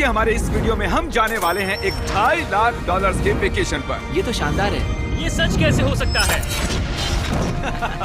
क्योंकि हमारे इस वीडियो में हम जाने वाले हैं एक $2.5 लाख के वेकेशन पर। ये तो शानदार है। ये सच कैसे हो सकता है?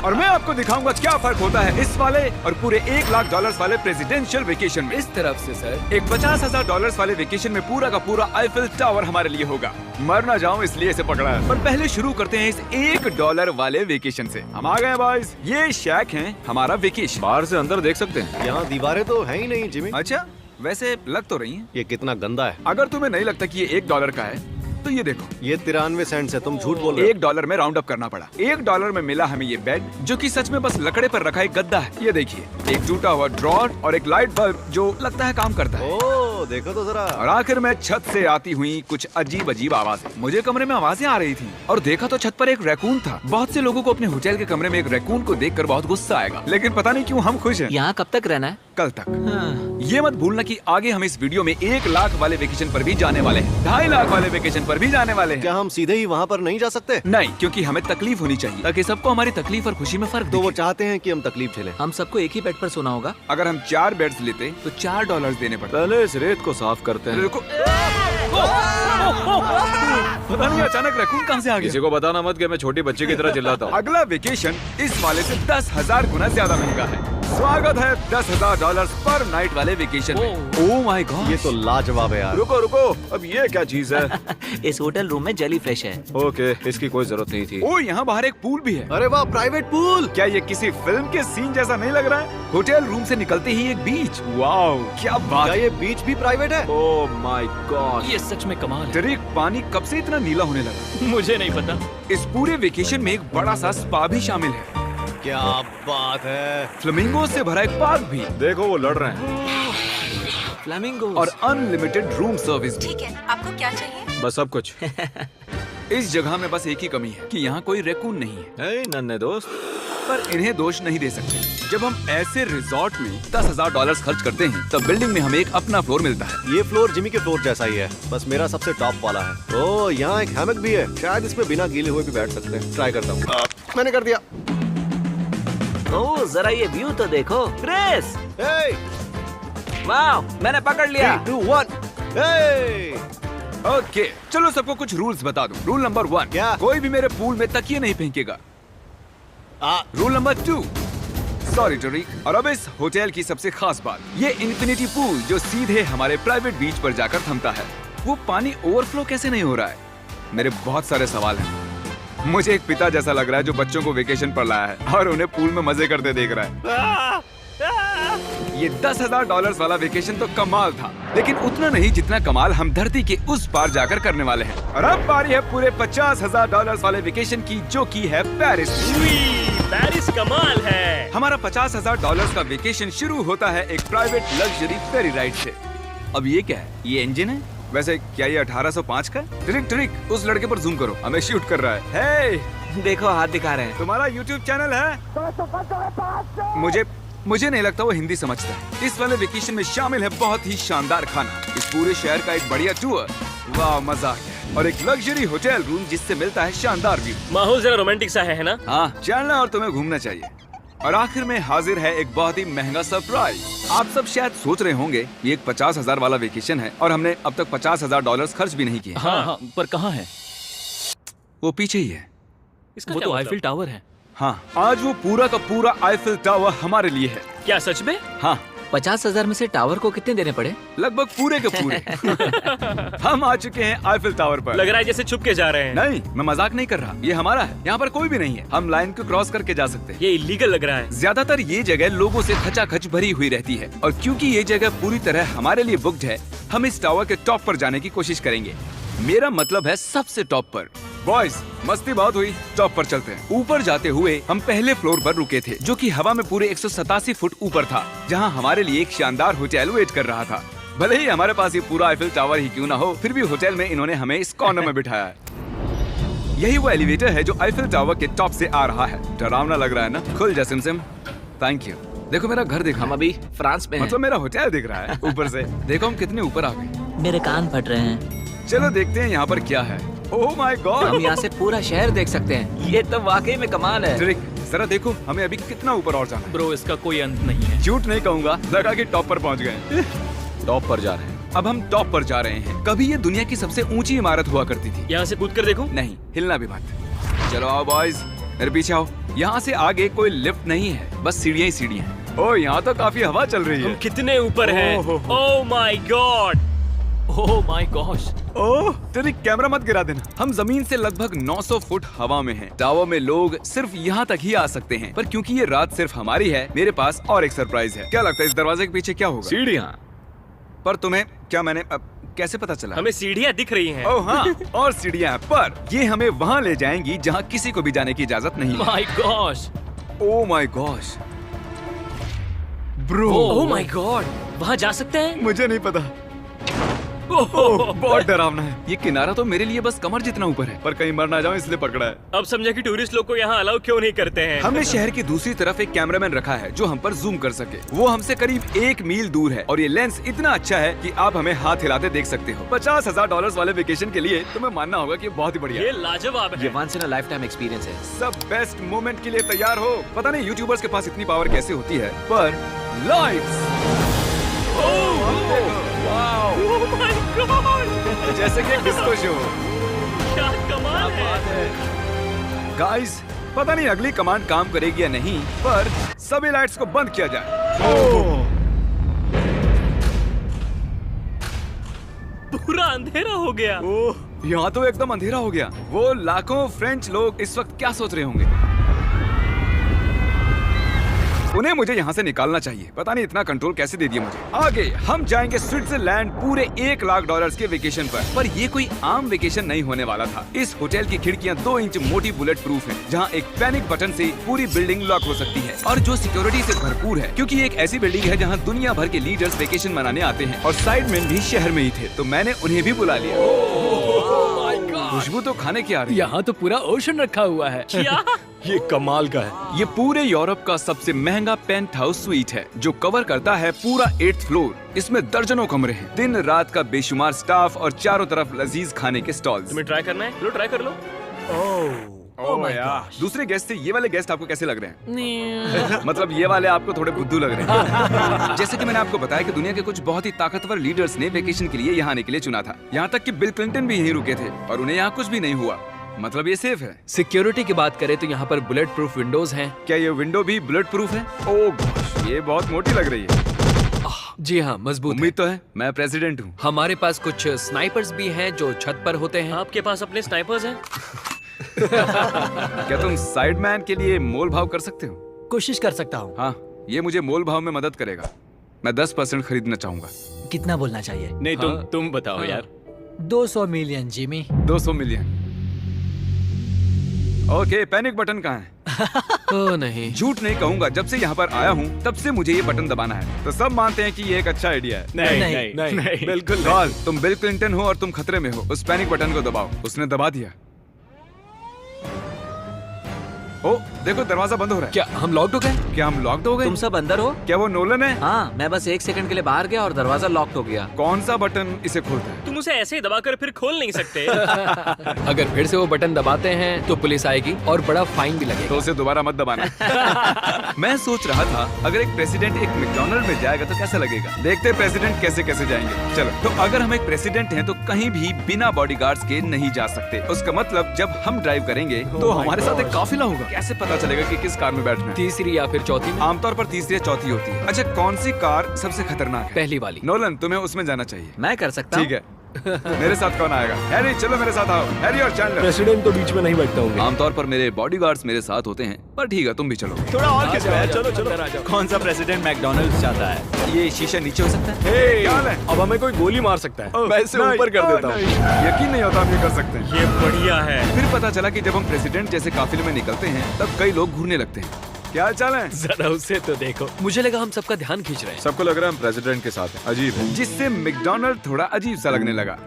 और मैं आपको दिखाऊंगा क्या फर्क होता है इस वाले और पूरे $1 लाख वाले प्रेसिडेंशियल वेकेशन में। इस तरफ से सर एक $50,000 वाले वेकेशन में पूरा का पूरा आईफिल टावर हमारे लिए होगा। मर ना जाऊं इसलिए इसे पकड़ा है। पर पहले शुरू करते हैं इस $1 वाले वेकेशन से। हम आ गए बॉयज। ये शैक है हमारा वेकेशन। बाहर से अंदर देख सकते हैं। यहाँ दीवारें तो है ही नहीं जिमी। अच्छा, वैसे लग तो रही हैं। ये कितना गंदा है। अगर तुम्हें नहीं लगता कि ये $1 का है तो ये देखो, ये 93 सेंट्स है। तुम झूठ बोल रहे हो। $1 में राउंड अप करना पड़ा। $1 में मिला हमें ये बेड, जो कि सच में बस लकड़े पर रखा एक गद्दा है। ये देखिए, एक टूटा हुआ ड्रॉर और एक लाइट बल्ब जो लगता है काम करता है। ओह, देखो तो जरा। और आखिर में छत से आती हुई कुछ अजीब अजीब आवाजें। मुझे कमरे में आवाजें आ रही थी और देखा तो छत पर एक रैकून था। बहुत से लोगों को अपने होटल के कमरे में एक रैकून को देखकर बहुत गुस्सा आएगा, लेकिन पता नहीं क्यों हम खुश हैं। यहाँ कब तक रहना है? कल तक। हाँ। ये मत भूलना कि आगे हम इस वीडियो में 1 लाख वाले वेकेशन पर भी जाने वाले हैं, 2.5 लाख वाले वेकेशन पर भी जाने वाले हैं। क्या हम सीधे ही वहाँ पर नहीं जा सकते? नहीं, क्योंकि हमें तकलीफ होनी चाहिए ताकि सबको हमारी तकलीफ और खुशी में फर्क तो वो दिखे। चाहते हैं कि हम तकलीफ झेलें। हम सबको एक ही बेड पर सोना होगा। अगर हम 4 बेड्स लेते तो $4 देने पड़ते। पहले इस रेत को साफ करते हैं। रुको। पता नहीं अचानक रैकून कहाँ से आ किसी गया। को बताना मत कि मैं छोटी बच्ची की तरह चिल्लाता हूँ। अगला वेकेशन इस वाले से 10,000 गुना ज्यादा महंगा है। स्वागत है $10,000 पर नाइट वाले वेकेशन में। ओह माय गॉड, ये तो लाजवाब है यार। रुको रुको, अब ये क्या चीज है? इस होटल रूम में जेली फ्रेश है। ओके, इसकी कोई जरूरत नहीं थी। ओह यहाँ बाहर एक पूल भी है। अरे वाह, प्राइवेट पूल। क्या ये किसी फिल्म के सीन जैसा नहीं लग रहा है? होटल रूम से निकलते ही एक बीच। वाओ, क्या बात क्या है। ये बीच भी प्राइवेट है? ओह माय गॉड, ये सच में कमाल है। डरेक, पानी कब से इतना नीला होने लगा? मुझे नहीं पता। इस पूरे वेकेशन में एक बड़ा सा स्पा भी शामिल है। क्या बात है। फ्लेमिंगो से भरा एक पार्क भी देखो वो लड़ रहे हैं। फ्लेमिंगो और अनलिमिटेड रूम सर्विस भी। ठीक है, आपको क्या चाहिए? बस सब कुछ। इस जगह में बस एक ही कमी है कि यहाँ कोई रैकून नहीं है। हे नन्हे दोस्त, पर इन्हें दोष नहीं दे सकते। जब हम ऐसे रिजॉर्ट में $10,000 खर्च करते हैं तब बिल्डिंग में हमें एक अपना फ्लोर मिलता है। ये फ्लोर जिमी के फ्लोर जैसा ही है, बस मेरा सबसे टॉप वाला है। ओह, यहाँ एक हैमक भी है। शायद इसमें बिना गीले हुए भी बैठ सकते हैं। ट्राई करता हूँ। मैंने कर दिया। ओह, जरा ये व्यू तो देखो। क्रिस, Hey, वाह, मैंने पकड़ लिया। 3, 2, 1. Hey! ओके, चलो सबको कुछ रूल्स बता दूं। रूल नंबर 1, क्या? कोई भी मेरे पूल में तकिए नहीं फेंकेगा। रूल नंबर 2, सॉरी टरीक। और अब इस होटल की सबसे खास बात, ये इन्फिनिटी पूल जो सीधे हमारे प्राइवेट बीच पर जाकर थमता है। वो पानी ओवरफ्लो कैसे नहीं हो रहा है? मेरे बहुत सारे सवाल हैं। मुझे एक पिता जैसा लग रहा है जो बच्चों को वेकेशन पर लाया है और उन्हें पूल में मजे करते देख रहा है। ये $10,000 वाला वेकेशन तो कमाल था, लेकिन उतना नहीं जितना कमाल हम धरती के उस पार जाकर करने वाले हैं। और अब बारी है पूरे $50,000 वाले वेकेशन की, जो की है पेरिस। पेरिस कमाल है। हमारा $50,000 का वेकेशन शुरू होता है एक प्राइवेट लग्जरी फेरी राइड से। अब ये क्या है? ये इंजन है? वैसे क्या ये 1805 का है? ट्रिक ट्रिक, उस लड़के पर जूम करो, हमें शूट कर रहा है। हे, देखो हाथ दिखा रहे हैं। तुम्हारा YouTube चैनल है? मुझे नहीं लगता वो हिंदी समझता है। इस वाले वेकेशन में शामिल है बहुत ही शानदार खाना, इस पूरे शहर का एक बढ़िया टूर, वाह मजा आ गया, और एक लग्जरी होटल रूम जिससे मिलता है शानदार व्यू। माहौल जरा रोमांटिक सा है ना? हाँ, चलना और तुम्हें घूमना चाहिए। और आखिर में हाजिर है एक बहुत ही महंगा सरप्राइज। आप सब शायद सोच रहे होंगे ये एक 50,000 वाला वेकेशन है और हमने अब तक $50,000 खर्च भी नहीं किए। हाँ, पर कहाँ है? वो पीछे ही है। इसका वो क्या तो मतलब? आईफिल टावर है। हाँ, आज वो पूरा का पूरा आईफिल टावर हमारे लिए है। क्या सच में? हाँ, 50,000 में से टावर को कितने देने पड़े? लगभग पूरे के पूरे। हम आ चुके हैं आईफिल टावर पर। लग रहा है जैसे छुप के जा रहे हैं। नहीं, मैं मजाक नहीं कर रहा, ये हमारा है। यहाँ पर कोई भी नहीं है, हम लाइन को क्रॉस करके जा सकते हैं। ये इलीगल लग रहा है। ज्यादातर ये जगह लोगों से खचाखच भरी हुई रहती है, और क्योंकि ये जगह पूरी तरह हमारे लिए बुक्ड है, हम इस टावर के टॉप पर जाने की कोशिश करेंगे। मेरा मतलब है सबसे टॉप पर। बॉयज, मस्ती बहुत हुई, टॉप पर चलते हैं। ऊपर जाते हुए हम पहले फ्लोर पर रुके थे, जो कि हवा में पूरे 187 फुट ऊपर था, जहां हमारे लिए एक शानदार होटल वेट कर रहा था। भले ही हमारे पास ये पूरा आईफिल टावर ही क्यों ना हो, फिर भी होटल में इन्होंने हमें इस कॉर्नर में बिठाया है। यही वो एलिवेटर है जो आईफिल टावर के टॉप से आ रहा है। डरावना लग रहा है ना? खुल जा सिमसिम। Thank you. देखो मेरा घर दिख रहा हम है। अभी फ्रांस में हैं। मतलब मेरा होटल दिख रहा है ऊपर से। देखो हम कितने ऊपर आ गए। मेरे कान फट रहे हैं। चलो देखते हैं यहाँ पर क्या है। ओह माय हम गॉड, यहाँ से पूरा शहर देख सकते हैं। ये तो वाकई में कमाल है। ट्रिक, जरा देखो हमें अभी कितना ऊपर और जाना है। ब्रो, इसका कोई अंत नहीं है। झूठ नहीं कहूँगा, लगा कि टॉप पर पहुँच गए। टॉप पर जा रहे हैं। अब हम टॉप पर जा रहे हैं। कभी ये दुनिया की सबसे ऊंची इमारत हुआ करती थी। यहाँ से कूद कर देखो। नहीं, हिलना भी मत। चलो आओ बॉयज, मेरे पीछे आओ। यहाँ से आगे कोई लिफ्ट नहीं है, बस सीढ़ियाँ ही सीढ़ियाँ हैं। ओह, यहाँ तो काफी हवा चल रही हम है। कितने ऊपर हैं? Oh my god, oh my gosh. Oh, तेरी कैमरा मत गिरा देना। हम जमीन से लगभग 900 फुट हवा में हैं। टावर में लोग सिर्फ यहाँ तक ही आ सकते हैं, पर क्योंकि ये रात सिर्फ हमारी है, मेरे पास और एक सरप्राइज है। क्या लगता है इस दरवाजे के पीछे क्या होगा? सीढ़ियाँ। पर तुम्हें क्या मैंने कैसे पता चला? हमें सीढ़ियाँ दिख रही हैं। ओह हाँ, और सीढ़ियाँ हैं, पर ये हमें वहाँ ले जाएंगी जहाँ किसी को भी जाने की इजाजत नहीं है। My gosh. Oh my gosh bro, oh my God, वहाँ जा सकते हैं? मुझे नहीं पता। ओह, बहुत डरावना है। ये किनारा तो मेरे लिए बस कमर जितना ऊपर है, पर कहीं मर ना जाऊं इसलिए पकड़ा है। अब समझा कि टूरिस्ट लोग को यहाँ अलाउ क्यों नहीं करते हैं। हमने शहर की दूसरी तरफ एक कैमरामैन रखा है जो हम पर जूम कर सके। वो हमसे करीब 1 मील दूर है और ये लेंस इतना अच्छा है कि आप हमें हाथ हिलाते देख सकते हो। $50,000 वाले वेकेशन के लिए तुम्हें मानना होगा कि बहुत ही बढ़िया ये है। लाजवाब ये है। Once in a lifetime experience है। सब बेस्ट मोमेंट के लिए तैयार हो। पता नहीं यूट्यूबर्स के पास इतनी पावर कैसे होती है, पर लाइट्स ओह माय गॉड, जैसे कि डिस्को शो। क्या कमाल है। गाइस, पता नहीं अगली कमांड काम करेगी या नहीं, पर सभी लाइट्स को बंद किया जाए। पूरा अंधेरा हो गया। ओह, यहाँ तो एकदम अंधेरा हो गया। वो लाखों फ्रेंच लोग इस वक्त क्या सोच रहे होंगे? उन्हें मुझे यहाँ से निकालना चाहिए। पता नहीं इतना कंट्रोल कैसे दे दिया मुझे। आगे हम जाएंगे स्विट्जरलैंड पूरे $1 लाख के वेकेशन पर ये कोई आम वेकेशन नहीं होने वाला था। इस होटल की खिड़कियाँ 2 इंच मोटी बुलेट प्रूफ है, जहाँ एक पैनिक बटन से पूरी बिल्डिंग लॉक हो सकती है, और जो सिक्योरिटी से भरपूर है, क्योंकि ये एक ऐसी बिल्डिंग है जहाँ दुनिया भर के लीडर्स वेकेशन मनाने आते हैं। और साइडमैन भी शहर में ही थे, तो मैंने उन्हें भी बुला लिया। खुशबू तो खाने की आ रही है। यहाँ तो पूरा ओशन रखा हुआ है। क्या? ये कमाल का है। ये पूरे यूरोप का सबसे महंगा पेंट हाउस स्वीट है, जो कवर करता है पूरा 8th फ्लोर। इसमें दर्जनों कमरे हैं, दिन रात का बेशुमार स्टाफ और चारों तरफ लजीज खाने के स्टॉल्स। तुम्हें ट्राई करना है? लो ट्राई कर लो। ओह यार, दूसरे गेस्ट से ये वाले गेस्ट आपको कैसे लग रहे हैं? मतलब ये वाले आपको थोड़े बुद्धू लग रहे हैं। जैसे कि मैंने आपको बताया कि दुनिया के कुछ बहुत ही ताकतवर लीडर्स ने वेकेशन के लिए यहाँ आने के लिए चुना था। यहाँ तक कि बिल क्लिंटन भी यहीं रुके थे और उन्हें यहाँ कुछ भी नहीं हुआ। मतलब ये सेफ है। सिक्योरिटी की बात करें तो यहाँ पर बुलेट प्रूफ विंडोज हैं। क्या ये विंडो भी बुलेट प्रूफ है? ओह गॉश, ये बहुत मोटी लग रही है। जी हाँ, मजबूत है। उम्मीद तो है, मैं प्रेसिडेंट हूँ। हमारे पास कुछ स्नाइपर्स भी हैं जो छत पर होते हैं। आपके पास अपने स्नाइपर्स हैं? क्या तुम साइडमैन के लिए मोल भाव कर सकते हो? कोशिश कर सकता हूँ। हाँ, ये मुझे मोल भाव में मदद करेगा। मैं 10% खरीदना चाहूंगा। कितना बोलना चाहिए? नहीं, हाँ। तुम बताओ यार। 200 million Jimmy. 200 million. Okay, panic button कहाँ है? ओ नहीं, झूठ नहीं कहूंगा, जब से यहाँ पर आया हूँ तब से मुझे ये बटन दबाना है। तो सब मानते हैं कि ये एक अच्छा आइडिया है। नहीं। बिल्कुल गॉल, तुम बिल क्लिंटन हो और तुम खतरे में हो। उस पैनिक बटन को दबाओ। उसने दबा दिया। ओ, देखो दरवाजा बंद हो रहा है। क्या हम लॉक्ड हो गए? क्या हम लॉक्ड हो गए? तुम सब अंदर हो? क्या वो नोलन है? हाँ, मैं बस 1 सेकंड के लिए बाहर गया और दरवाजा लॉक हो गया। कौन सा बटन इसे खोलता है? तुम उसे ऐसे ही दबाकर फिर खोल नहीं सकते। अगर फिर से वो बटन दबाते हैं तो पुलिस आएगी और बड़ा फाइन भी लगेगा। तो उसे दोबारा मत दबाना। मैं सोच रहा था अगर एक प्रेसिडेंट एक मैकडॉनल्ड में जाएगा तो कैसा लगेगा। देखते हैं प्रेसिडेंट कैसे कैसे जाएंगे। चलो, तो अगर हम एक प्रेसिडेंट हैं तो कहीं भी बिना बॉडीगार्ड्स के नहीं जा सकते। उसका मतलब जब हम ड्राइव करेंगे तो हमारे साथ एक काफिला होगा। कैसे पता चलेगा कि किस कार में बैठना है? तीसरी या फिर चौथी में? आमतौर पर तीसरी या चौथी होती है। अच्छा, कौन सी कार सबसे खतरनाक है? पहली वाली। नोलन, तुम्हें उसमें जाना चाहिए। मैं कर सकता ठीक है। मेरे साथ कौन आएगा? हैरी, चलो मेरे साथ आओ। हैरी और चैंडलर। प्रेसिडेंट तो बीच में नहीं बैठता होंगे। आमतौर पर मेरे बॉडीगार्ड्स मेरे साथ होते हैं, पर ठीक है, तुम भी चलो। थोड़ा और खिंच रहा है। चलो चलो। कौन सा प्रेसिडेंट मैकडॉनल्ड्स चाहता है? ये शीशा नीचे हो सकता है? हे, क्या हाल है? अब हमें कोई गोली मार सकता है। मैं इसे ऊपर कर देता हूँ। यकीन नहीं होता हम ये कर सकते हैं। ये बढ़िया है। फिर पता चला कि जब हम प्रेसिडेंट जैसे काफिले में निकलते हैं तब कई लोग घूरने लगते हैं। क्या हाल चाल है? जरा उसे तो देखो। मुझे लगा हम सबका ध्यान खींच रहे हैं। सबको लग रहा है हम प्रेसिडेंट के साथ हैं। अजीब है। जिससे मैकडॉनल्ड थोड़ा अजीब सा लगने लगा।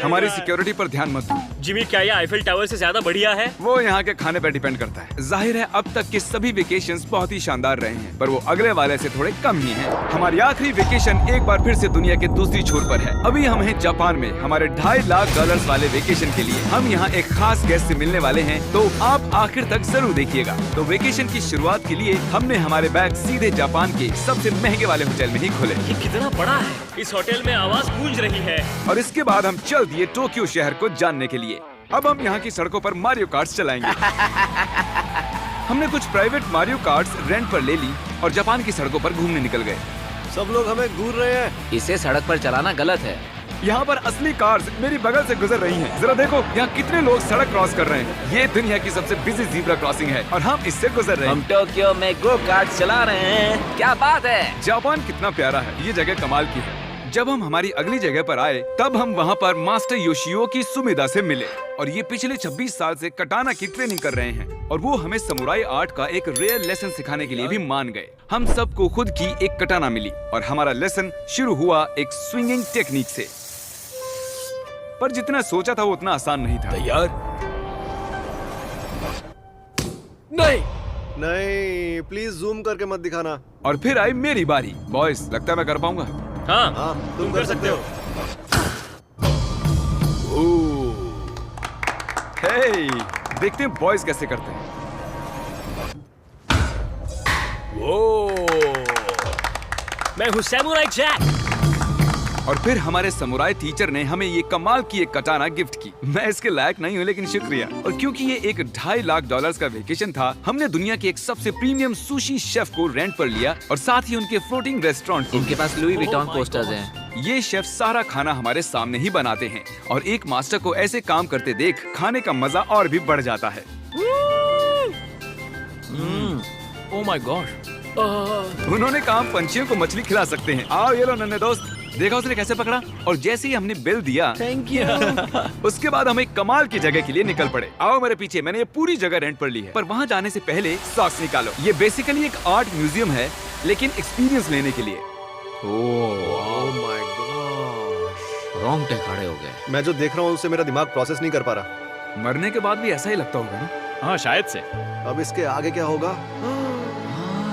हमारी सिक्योरिटी पर ध्यान मत दो। जिमी, क्या ये आईफिल टावर से ज्यादा बढ़िया है? वो यहाँ के खाने पर डिपेंड करता है। जाहिर है अब तक के सभी वेकेशंस बहुत ही शानदार रहे हैं, पर वो अगले वाले से थोड़े कम ही हैं। हमारी आखिरी वेकेशन एक बार फिर से दुनिया के दूसरी छोर पर है। अभी हम हैं जापान में, हमारे $2.5 लाख वाले वेकेशन के लिए। हम यहाँ एक खास गेस्ट से मिलने वाले हैं हैं तो आप आखिर तक जरूर देखिएगा। तो वेकेशन की शुरुआत के लिए हमने हमारे बैग सीधे जापान के सबसे महंगे वाले होटल में ही खोले ये कितना बड़ा है। इस होटल में आवाज गूंज रही है। और इसके बाद हम चल दिए टोक्यो शहर को जानने के लिए। अब हम यहाँ की सड़कों पर मारियो कार्ट्स चलाएंगे। हमने कुछ प्राइवेट मारियो कार्ट्स रेंट पर ले ली और जापान की सड़कों पर घूमने निकल गए। सब लोग हमें घूर रहे हैं। इसे सड़क पर चलाना गलत है। यहाँ पर असली कार्स मेरी बगल से गुजर रही हैं। जरा देखो यहाँ कितने लोग सड़क क्रॉस कर रहे हैं। ये दुनिया की सबसे बिजी ज़ीब्रा क्रॉसिंग है और हम इससे गुजर रहे हैं। हम टोक्यो में गो कार्ट चला रहे हैं। क्या बात है। जापान कितना प्यारा है। ये जगह कमाल की है। जब हम हमारी अगली जगह पर आए तब हम वहाँ पर मास्टर योशियो की सुमेदा से मिले और ये पिछले 26 साल से कटाना की ट्रेनिंग कर रहे हैं और वो हमें समुराई आर्ट का एक रेयर लेसन सिखाने के लिए भी मान गए। हम सबको खुद की एक कटाना मिली और हमारा लेसन शुरू हुआ एक स्विंगिंग टेक्निक से। पर जितना सोचा था वो उतना आसान नहीं था। तैयार? नहीं, प्लीज जूम करके मत दिखाना। और फिर आई मेरी बारी। बॉयज, लगता है मैं कर पाऊंगा। हाँ, तुम कर सकते हो। हे, देखते हैं बॉयज कैसे करते हैं। मैं हूँ सैमुराई जैक। और फिर हमारे समुराई टीचर ने हमें ये कमाल की एक कटाना गिफ्ट की। मैं इसके लायक नहीं हूँ लेकिन शुक्रिया। और क्योंकि ये एक $2.5 लाख का वेकेशन था, हमने दुनिया के एक सबसे प्रीमियम सुशी शेफ को रेंट पर लिया और साथ ही उनके फ्लोटिंग रेस्टोरेंट। इनके पास लुई विटॉन पोस्टर्स हैं। ये शेफ सारा खाना हमारे सामने ही बनाते हैं और एक मास्टर को ऐसे काम करते देख खाने का मजा और भी बढ़ जाता है। ओह माय गॉड। उन्होंने कहा पंछियों को मछली खिला सकते हैं। आओ ये लो नन्हे दोस्त। देखा उसने कैसे पकड़ा। और जैसे ही हमने बिल दिया, थैंक यू। उसके बाद हम एक कमाल की जगह के लिए निकल पड़े। आओ मेरे पीछे। मैंने ये पूरी जगह रेंट पर ली है। पर वहाँ जाने से पहले सॉक्स निकालो। ये बेसिकली एक आर्ट म्यूजियम है लेकिन एक्सपीरियंस लेने के लिए। ओह माय गॉड, रोंगटे खड़े हो गए। मैं जो देख रहा हूँ उससे मेरा दिमाग प्रोसेस नहीं कर पा रहा। मरने के बाद भी ऐसा ही लगता होगा ना। हाँ, शायद से। अब इसके आगे क्या होगा?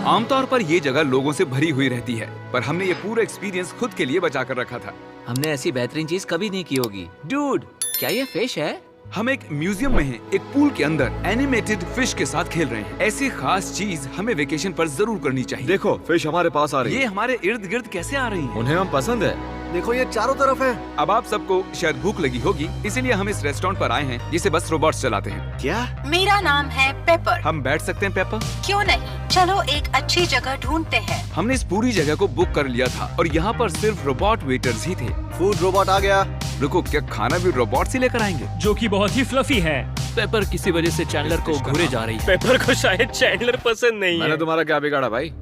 आमतौर पर ये जगह लोगों से भरी हुई रहती है, पर हमने ये पूरा एक्सपीरियंस खुद के लिए बचा कर रखा था। हमने ऐसी बेहतरीन चीज कभी नहीं की होगी। डूड, क्या ये फिश है? हम एक म्यूजियम में हैं, एक पूल के अंदर एनिमेटेड फिश के साथ खेल रहे हैं। ऐसी खास चीज हमें वेकेशन पर जरूर करनी चाहिए। देखो, फिश हमारे पास आ रही ये है। हमारे इर्द गिर्द कैसे आ रही हैं? उन्हें हम पसंद है। देखो ये चारों तरफ है। अब आप सबको शायद भूख लगी होगी, इसीलिए हम इस रेस्टोरेंट पर आए हैं जिसे बस रोबोट्स चलाते हैं। क्या? मेरा नाम है पेपर। हम बैठ सकते हैं पेपर? क्यों नहीं, चलो एक अच्छी जगह ढूंढते हैं। हमने इस पूरी जगह को बुक कर लिया था और यहाँ पर सिर्फ रोबोट वेटर्स ही थे। फूड रोबोट आ गया। रुको, क्या खाना भी रोबोट से लेकर आएंगे? जो कि बहुत ही फ्लफी है। पेपर किसी वजह से चैंडलर को घूरे जा रही है। पेपर को शायद चैंडलर पसंद नहीं मैंने है। तुम्हारा क्या बिगाड़ा भाई?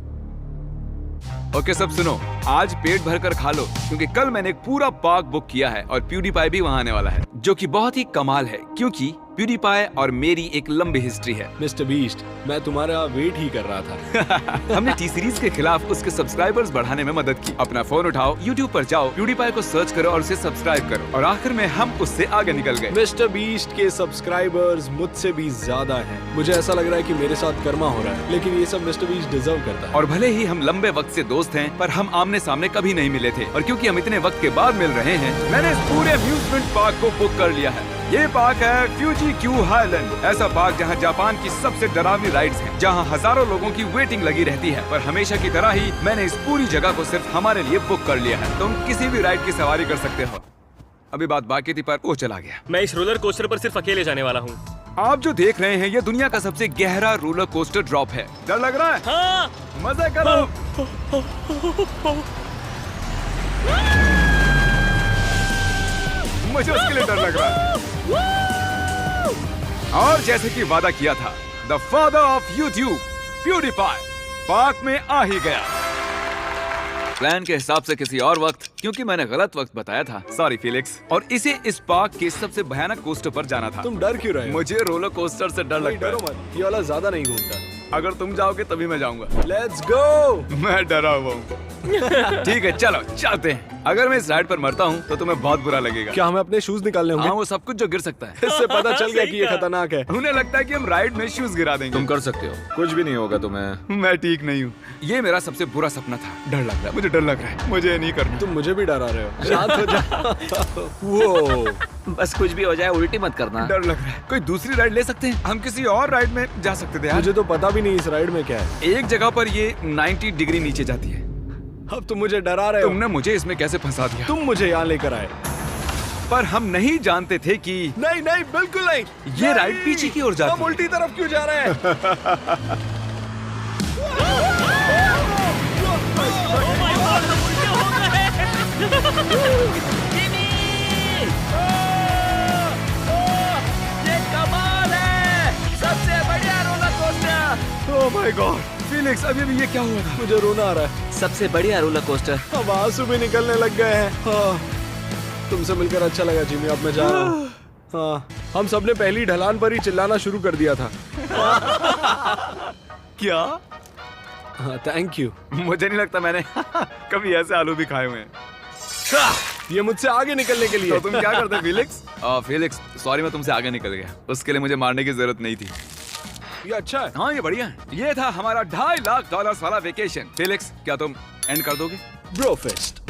ओके सब सुनो, आज पेट भर कर खा लो क्योंकि कल मैंने एक पूरा पार्क बुक किया है और प्यूडीपाई भी वहाँ आने वाला है, जो कि बहुत ही कमाल है क्योंकि प्यूडीपाई और मेरी एक लंबी हिस्ट्री है। मिस्टर बीस्ट, मैं तुम्हारा वेट ही कर रहा था। हमने टी सीरीज के खिलाफ उसके सब्सक्राइबर्स बढ़ाने में मदद की। अपना फोन उठाओ, YouTube पर जाओ, प्यूडीपाई को सर्च करो और उसे सब्सक्राइब करो और आखिर में हम उससे आगे निकल गए। मिस्टर बीस्ट के सब्सक्राइबर्स मुझसे भी ज्यादा हैं। मुझे ऐसा लग रहा है कि मेरे साथ कर्मा हो रहा है, लेकिन ये सब मिस्टर बीस्ट डिजर्व करता है। और भले ही हम लंबे वक्त से दोस्त हैं, पर हम आमने सामने कभी नहीं मिले थे और क्योंकि हम इतने वक्त के बाद मिल रहे हैं, मैंने इस पूरे अम्यूजमेंट पार्क को बुक कर लिया है। ये पार्क है फ्यूजी क्यू हाईलैंड, ऐसा पार्क जहाँ जापान की सबसे डरावनी राइड्स हैं, जहाँ हजारों लोगों की वेटिंग लगी रहती है। पर हमेशा की तरह ही मैंने इस पूरी जगह को सिर्फ हमारे लिए बुक कर लिया है। तुम किसी भी राइड की सवारी कर सकते हो। अभी बात बाकी थी पर वो चला गया। मैं इस रोलर कोस्टर पर सिर्फ अकेले जाने वाला हूँ। आप जो देख रहे हैं ये दुनिया का सबसे गहरा रोलर कोस्टर ड्रॉप है। डर लग रहा है? हाँ। मजे करो। मुझे उसके लिए डर लग रहा है। और जैसे कि वादा किया था, the father of YouTube PewDiePie park में आ ही गया। प्लान के हिसाब से किसी और वक्त, क्योंकि मैंने गलत वक्त बताया था, सॉरी फिलिक्स। और इसे इस पार्क के सबसे भयानक कोस्टर पर जाना था। तुम डर क्यों रहे हो? मुझे रोलर कोस्टर से डर लगता डरो है। मत, ये वाला ज्यादा नहीं घूमता। अगर तुम जाओगे तभी मैं जाऊंगा। Let's go. मैं डरा हुआ हूँ। ठीक है चलो चलते हैं। अगर मैं इस राइड पर मरता हूँ तो तुम्हें बहुत बुरा लगेगा। क्या हमें अपने शूज निकालने हाँ, होंगे? वो सब कुछ जो गिर सकता है। इससे पता चल गया कि ये खतरनाक है। उन्हें लगता है कि हम राइड में शूज गिरा देंगे। तुम कर सकते हो, कुछ भी नहीं होगा तुम्हें। मैं ठीक नहीं हूँ। ये मेरा सबसे बुरा सपना था। डर लग रहा है, मुझे डर लग रहा है। मुझे ये नहीं करना। तुम मुझे भी डरा रहे हो। शांत हो जा। वो बस कुछ भी हो जाए उल्टी मत करना। डर लग रहा है। कोई दूसरी राइड ले सकते हैं? हम किसी और राइड में जा सकते थे यार। मुझे तो पता भी नहीं इस राइड में क्या है। एक जगह पर ये 90 डिग्री नीचे जाती है। अब तुम मुझे डरा रहे हो। तुमने मुझे इसमें कैसे फंसा दिया? तुम मुझे यहाँ लेकर आए। पर हम नहीं जानते थे कि नहीं नहीं बिल्कुल नहीं। ये राइड पीछे की ओर जाती हम है। उल्टी तरफ क्यों जा रहे हैं? ओह माय गॉड फिलिक्स, अभी ये क्या हुआ था? मुझे रोना आ रहा है। सबसे बढ़िया रोलर कोस्टर। अब आंसू भी निकलने लग गए हैं। हाँ, तुमसे मिलकर अच्छा लगा जिमी। अब मैं जा रहा हूँ। हाँ, हम सबने पहली ढलान पर ही चिल्लाना शुरू कर दिया था। क्या? हाँ, थैंक यू। मुझे नहीं लगता मैंने कभी ऐसे आलू भी खाए हुए हैं। ये मुझसे आगे निकलने के लिए। तो तुम क्या करते फिलिक्स? फिलिक्स सॉरी, मैं तुमसे आगे निकल गया। उसके लिए मुझे मारने की जरूरत नहीं थी। ये अच्छा है। हाँ ये बढ़िया है। ये था हमारा $2.5 लाख वाला वेकेशन। फिलिक्स क्या तुम एंड कर दोगे? Bro fest.